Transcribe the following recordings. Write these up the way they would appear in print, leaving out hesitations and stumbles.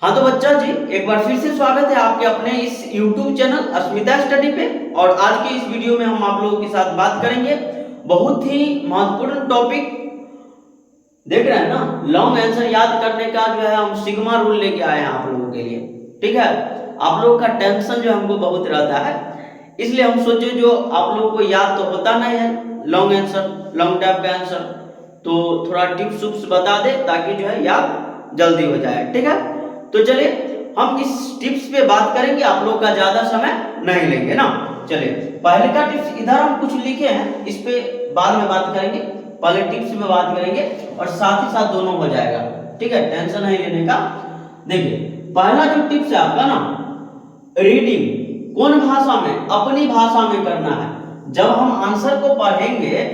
हाँ तो बच्चा जी, एक बार फिर से स्वागत है आपके अपने इस YouTube चैनल अस्मिता स्टडी पे। और आज के इस वीडियो में हम आप लोगों के साथ बात करेंगे बहुत ही महत्वपूर्ण टॉपिक। देख रहे हैं ना, लॉन्ग आंसर याद करने का जो है हम सिग्मा रूल लेके आए हैं आप लोगों के लिए। ठीक है, आप लोगों का टेंशन जो हमको बहुत रहता है, इसलिए हम सोचे जो आप लोगों को याद तो होता नहीं है लॉन्ग आंसर, लॉन्ग टाइप का आंसर, तो थोड़ा टिप्स उप्स बता दे ताकि जो है याद जल्दी हो जाए। ठीक है, तो चलिए हम इस टिप्स पे बात करेंगे, आप लोग का ज्यादा समय नहीं लेंगे ना। चलिए पहले का टिप्स इधर हम कुछ लिखे हैं, इस पे बाद में बात करेंगे, पहले टिप्स में बात करेंगे और साथ ही साथ दोनों हो जाएगा। ठीक है, टेंशन नहीं लेने का। देखिए पहला जो टिप्स है आपका ना, रीडिंग कौन भाषा में, अपनी भाषा में करना है। जब हम आंसर को पढ़ेंगे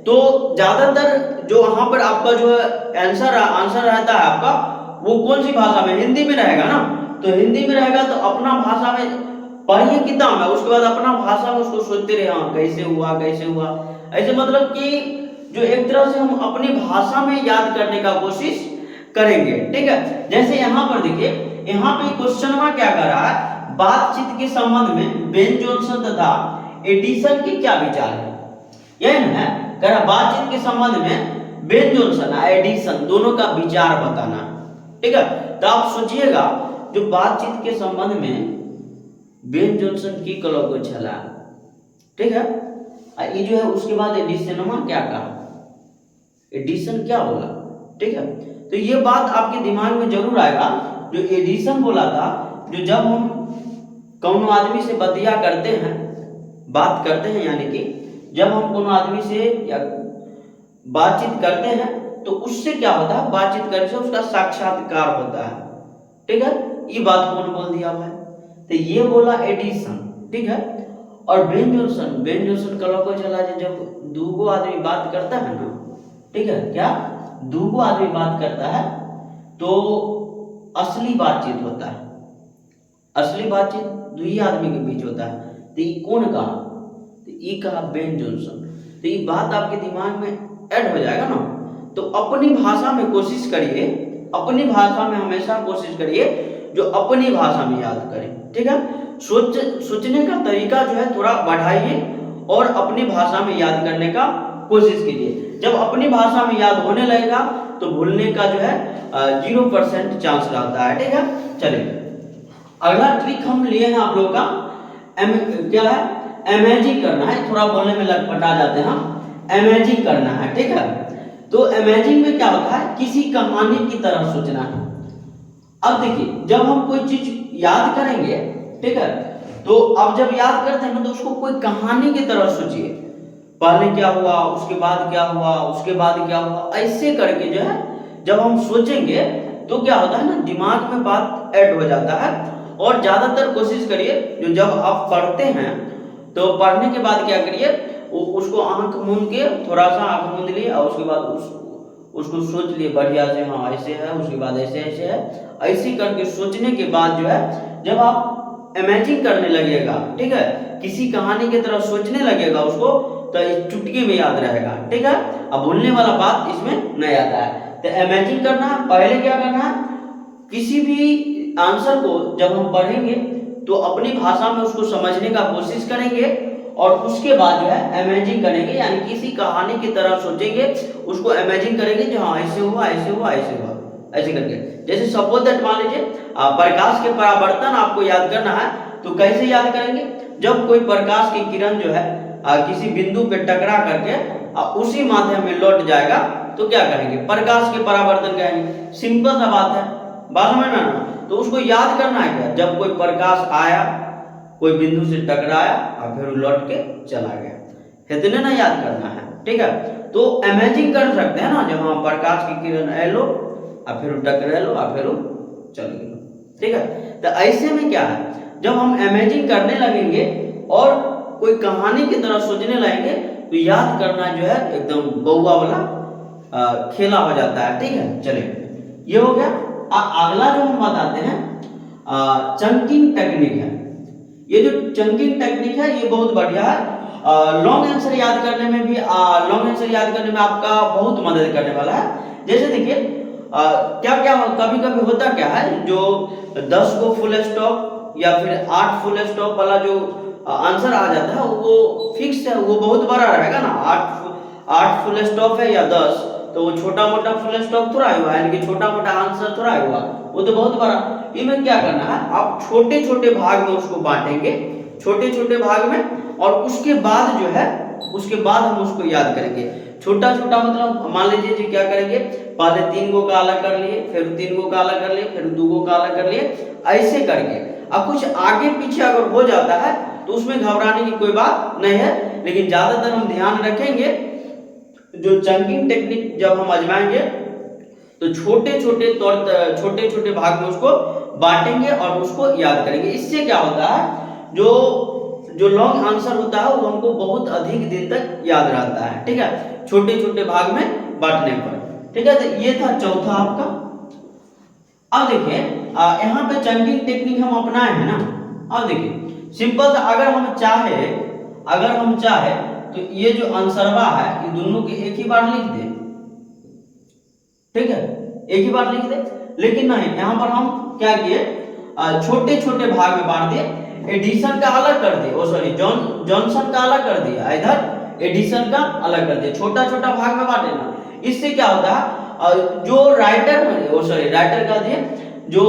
तो ज्यादातर जो वहां पर आपका जो आंसर रहता है आपका, वो कौन सी भाषा में, हिंदी में रहेगा ना। तो हिंदी में रहेगा तो अपना भाषा में पढ़िए किताब है, उसके बाद अपना भाषा में उसको सोचते रहे, हाँ कैसे हुआ कैसे हुआ, ऐसे मतलब कि जो एक तरह से हम अपनी भाषा में याद करने का कोशिश करेंगे। ठीक है, जैसे यहाँ पर देखिए, यहाँ पे क्वेश्चन में क्या कर रहा है, बातचीत के संबंध में बेन जॉनसन तथा एडिसन के क्या विचार है। यही ना है, कह रहा बातचीत के संबंध में बेन जॉनसन एडिसन दोनों का विचार बताना। ठीक है, तो आप सोचिएगा जो बातचीत के संबंध में बेन जॉनसन की कलो को चला। ठीक है, ये जो है उसके बाद एडिसन क्या कहा, एडिसन क्या बोला। ठीक है, तो ये बात आपके दिमाग में जरूर आएगा, जो एडिसन बोला था, जो जब हम कौन आदमी से बतिया करते हैं, बात करते हैं, यानी कि जब हम कोनो आदमी से या बातचीत करते हैं तो उससे क्या होता है, बातचीत करने से उसका साक्षात्कार होता है। ठीक है, ये बात कौन बोल दिया भाई, तो ये बोला एडिसन। ठीक है, और बेन जॉनसन कलो को चला, जब दो आदमी बात करता है ना, ठीक है, क्या दो आदमी बात करता है तो असली बातचीत होता है, असली बातचीत दो ही आदमी के बीच होता है। तो ये कौन कहा, तो ये कहा बेन जॉनसन। तो ये बात आपके दिमाग में ऐड हो जाएगा ना। तो अपनी भाषा में कोशिश करिए, अपनी भाषा में हमेशा कोशिश करिए जो अपनी भाषा में याद करें। ठीक है, सोचने का तरीका जो है थोड़ा बढ़ाइए और अपनी भाषा में याद करने का कोशिश कीजिए। जब अपनी भाषा में याद होने लगेगा तो भूलने का जो है 0% चांस रहता है। ठीक है, चलिए अगला ट्रिक हम लिए हैं आप लोगों का, क्या है, इमेजिन करना है। थोड़ा बोलने में लटपटा जाते हैं हम, इमेजिन करना है। ठीक है, तो इमेजिन में क्या होता है, किसी कहानी की तरह सोचना है। अब देखिए जब हम कोई चीज याद करेंगे, ठीक है, तो अब जब याद करते हैं तो उसको कोई कहानी की तरह सोचिए, पहले क्या हुआ, उसके बाद क्या हुआ, उसके बाद क्या हुआ, ऐसे करके जो है जब हम सोचेंगे तो क्या होता है ना, दिमाग में बात ऐड हो जाता है। और ज्यादातर कोशिश करिए जो जब आप पढ़ते हैं तो पढ़ने के बाद क्या करिए, उसको आंख मूंद के, थोड़ा सा आंख मूंद लिए और उसके बाद उसको सोच लिए बढ़िया से, हाँ ऐसे है, उसके बाद ऐसे ऐसे है, ऐसे करके सोचने के बाद जो है जब आप इमेजिन करने लगेगा, ठीक है, किसी कहानी की तरह सोचने लगेगा उसको, तो इस चुटकी में याद रहेगा। ठीक है, अब भूलने वाला बात इसमें नहीं आता है। तो इमेजिन करना है, पहले क्या करना है, किसी भी आंसर को जब हम पढ़ेंगे तो अपनी भाषा में उसको समझने का कोशिश करेंगे और उसके बाद जो है इमेजिन करेंगे, यानी किसी कहानी की तरह सोचेंगे, उसको इमेजिन करेंगे जो हाँ ऐसे हुआ ऐसे हुआ ऐसे हुआ, ऐसे करके। जैसे सपोज दैट मान लीजिए प्रकाश के परावर्तन आपको याद करना है, तो कैसे याद करेंगे, जब कोई प्रकाश की किरण जो है किसी बिंदु पे टकरा करके उसी माध्यम में लौट जाएगा तो क्या कहेंगे, प्रकाश के परावर्तन कहेंगे। सिंपल सा बात है, बात समझ में ना। तो उसको याद करना है क्या, जब कोई प्रकाश आया, कोई बिंदु से टकराया और फिर लौट के चला गया, इतने ना याद करना है। ठीक है, तो इमेजिन कर सकते हैं ना, जब हाँ प्रकाश की किरण एलो और फिर टकरालो और फिर चल गए। ठीक है, तो ऐसे में क्या है, जब हम इमेजिन करने लगेंगे और कोई कहानी की तरह सोचने लगेंगे तो याद करना जो है एकदम बउआ वाला खेला हो जाता है। ठीक है, चलिए ये हो गया। अगला जो हम बताते हैं चंकिंग टेक्निक है। ये जो चंकिंग टेक्निक है ये बहुत बढ़िया है, लॉन्ग आंसर याद करने में भी, लॉन्ग आंसर याद करने में आपका बहुत मदद करने वाला है। जैसे देखिए क्या क्या कभी कभी होता क्या है, जो 10 को फुल स्टॉप या फिर 8 फुल स्टॉप वाला जो आंसर आ जाता है वो फिक्स है, वो बहुत बड़ा रहेगा ना। 8 फुल स्टॉप है या 10, तो वो छोटा मोटा फुल स्टॉप थोड़ा हुआ, यानी कि छोटा मोटा आंसर थोड़ा हुआ, वो तो बहुत बड़ा। इनमें क्या करना है, आप छोटे छोटे भाग में उसको बांटेंगे, छोटे छोटे भाग में, और उसके बाद जो है उसके बाद हम उसको याद करेंगे। छोटा छोटा मतलब मान लीजिए जी क्या करेंगे, पहले 3 गो का अलग कर लिए, फिर 3 गो का अलग कर लिए, फिर 2 गो का अलग कर लिए, ऐसे करके। अब कुछ आगे पीछे अगर हो जाता है तो उसमें घबराने की कोई बात नहीं है, लेकिन ज्यादातर हम ध्यान रखेंगे जो चंकिंग टेक्निक जब हम आजमाएंगे तो छोटे छोटे भाग में उसको बांटेंगे और उसको याद करेंगे। इससे क्या होता है, जो जो लॉन्ग आंसर होता है वो हमको बहुत अधिक दिन तक याद रहता है, ठीक है, छोटे छोटे भाग में बांटने पर, ठीक है। तो ये था चौथा आपका। अब देखिए यहाँ पे चंकिंग टेक्निक हम अपनाए हैं ना। अब देखिए सिंपल सा, अगर हम चाहे तो ये जो आंसरवा है ये दोनों के एक ही बार लिख दे, ठीक है, एक ही बार लिख दे। लेकिन नहीं, यहाँ पर हम क्या किए, छोटे छोटे भाग में बांट दिए, एडिशन का अलग कर दिए, सॉरी जॉनसन का अलग कर दिया, इधर एडिशन का अलग कर दिया, छोटा छोटा भाग में बांटे ना। इससे क्या होता है, जो राइटर का दिए, जो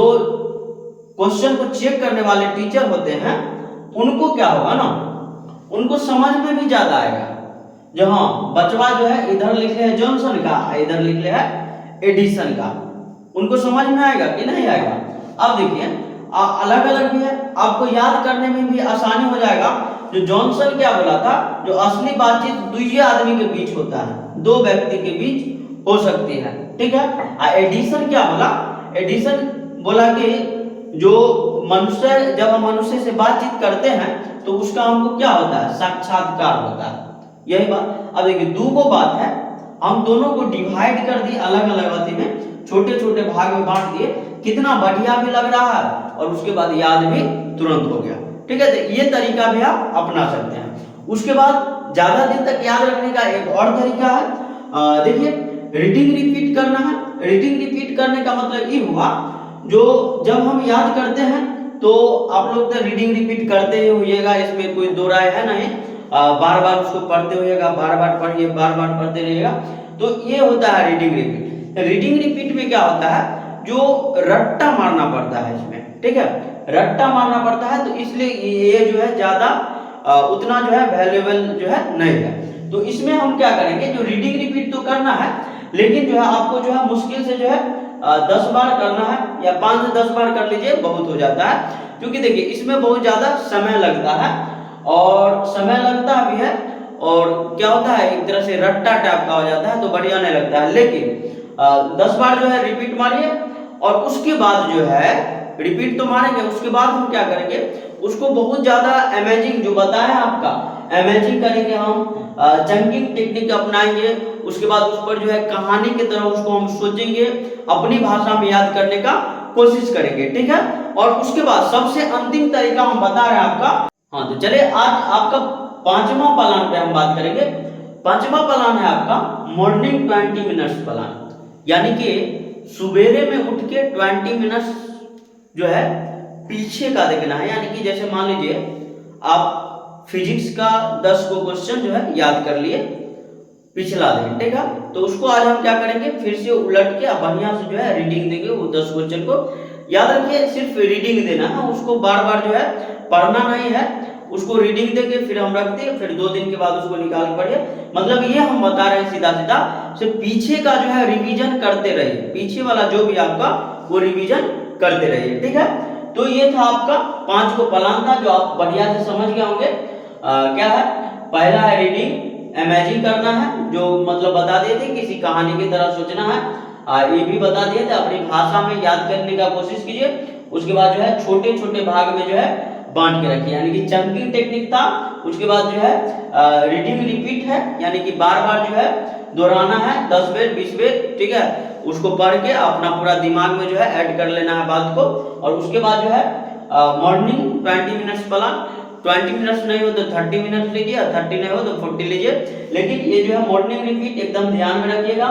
क्वेश्चन को चेक करने वाले टीचर होते हैं उनको क्या होगा ना, उनको समझ में भी ज्यादा आएगा। जो हाँ बचवा जो है इधर लिख ले है जॉनसन का, इधर लिख ले है एडिशन का, उनको समझ में आएगा कि नहीं आएगा। अब देखिए अलग अलग भी है, आपको याद करने में भी आसानी हो जाएगा। जो जॉनसन क्या बोला था, जो असली बातचीत दूसरे आदमी के बीच होता है, दो व्यक्ति के बीच हो सकती है, ठीक है। एडिशन क्या बोला, एडिशन बोला कि जो मनुष्य, जब हम मनुष्य से बातचीत करते हैं तो उसका हमको क्या होता है, साक्षात्कार होता है, यही बात। अब देखिए दो को बात है, हम दोनों को डिवाइड कर दिए अलग अलग अति में, छोटे छोटे भाग में बांट दिए, कितना बढ़िया भी लग रहा है और उसके बाद याद भी तुरंत हो गया, ठीक है। तो ये तरीका भी आप अपना सकते हैं। उसके बाद ज्यादा दिन तक याद रखने का एक और तरीका है, देखिए रीडिंग रिपीट करना है। रीडिंग रिपीट करने का मतलब ये हुआ, जो जब हम याद करते हैं तो आप लोग तो रीडिंग रिपीट करते ही होइएगा, इसमें कोई दो राय है नहीं, बार बार उसको पढ़ते होइएगा, बार बार पढ़िए, बार बार पढ़ते रहिएगा। तो ये होता है रीडिंग रिपीट। रीडिंग रिपीट में क्या होता है, जो रट्टा मारना पड़ता है इसमें, ठीक है, रट्टा मारना पड़ता है, तो इसलिए ये जो है ज्यादा उतना जो है वैल्यूएबल जो है नहीं है। तो इसमें हम क्या करेंगे, जो रीडिंग रिपीट तो करना है, लेकिन जो है आपको जो है मुश्किल से जो है 10 बार करना है, या 5 से 10 बार कर लीजिए, बहुत हो जाता है। क्योंकि देखिए इसमें बहुत ज्यादा समय लगता है, और समय लगता भी है, और क्या होता है एक तरह से रट्टा टाइप का हो जाता है, तो बढ़िया नहीं लगता है। लेकिन 10 बार जो है रिपीट मारिए, और उसके बाद जो है रिपीट तो मारेंगे, उसके बाद हम क्या करेंगे, उसको बहुत ज्यादा अमेजिंग जो बताया आपका, अमेजिंग करेंगे हम, चंकिंग टेक्निक अपनाएंगे। उसके बाद उस पर जो है कहानी की तरह उसको हम सोचेंगे, अपनी भाषा में याद करने का कोशिश करेंगे, ठीक है। और उसके बाद सबसे अंतिम तरीका हम बता रहे हैं आपका। हाँ तो चलिए आज आपका 5वां प्लान पे हम बात करेंगे। 5वां प्लान है आपका मॉर्निंग 20 मिनट्स प्लान, यानी कि सुबेरे में उठ के 20 मिनट्स जो है पीछे का देखना है। यानी कि जैसे मान लीजिए आप फिजिक्स का 10 को क्वेश्चन जो है याद कर लिए पिछला दिन, ठीक है, तो उसको आज हम क्या करेंगे, फिर से उलट के बढ़िया से जो है रीडिंग देंगे। वो 10 क्वेश्चन को याद रखिए, सिर्फ रीडिंग देना है, उसको बार बार जो है पढ़ना नहीं है, उसको रीडिंग देके फिर हम रखते हैं, फिर 2 दिन के बाद उसको निकाल के पढ़िए। मतलब ये हम बता रहे हैं सीधा सीधा, सिर्फ पीछे का जो है रिवीजन करते रहिए, पीछे वाला जो भी आपका वो रिवीजन करते रहिए, ठीक है। तो ये था आपका 5 को प्लान था, जो आप बढ़िया से समझ गए होंगे। क्या है, पहला है रीडिंग, इमेजिन करना है, जो मतलब बता दिए थे, किसी कहानी की तरह सोचना है, ये भी बता दिए थे, अपनी भाषा में याद करने का कोशिश कीजिए। उसके बाद जो है छोटे छोटे भाग में जो है बांट के रखिए, यानी कि चंकिंग टेक्निक था। उसके बाद जो है रीडिंग रिपीट है, यानी कि बार बार जो है दोहराना है, 10 बेर 20 बेर, ठीक है, उसको पढ़ के अपना पूरा दिमाग में जो है ऐड कर लेना है बात को। और उसके बाद जो है मॉर्निंग 20 मिनट्स प्लान, 20 मिनट्स नहीं हो तो 30 मिनट्स लीजिए, 30 नहीं हो तो 40 लीजिए, लेकिन ये जो है मॉर्निंग रिपीट एकदम ध्यान में रखिएगा।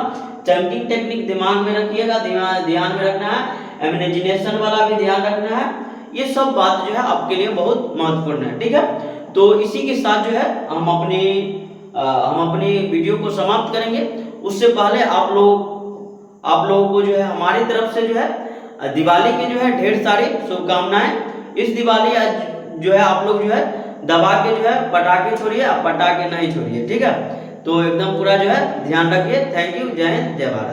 चंकिंग टेक्निक दिमाग में रखिएगा, ध्यान में रखना है, इमेजिनेशन वाला भी ध्यान रखना है। ये सब बात जो है आपके लिए बहुत महत्वपूर्ण है, ठीक है। तो इसी के साथ जो है हम अपनी वीडियो को समाप्त करेंगे। उससे पहले आप लोगों को जो है हमारी तरफ से जो है दिवाली की जो है ढेर सारी शुभकामनाएं। इस दिवाली आज जो है आप लोग जो है दबा के जो है पटाखे छोड़िए, आप पटाखे नहीं छोड़िए, ठीक है। तो एकदम पूरा जो है ध्यान रखिए। Thank you. जय हिंद, जय भारत।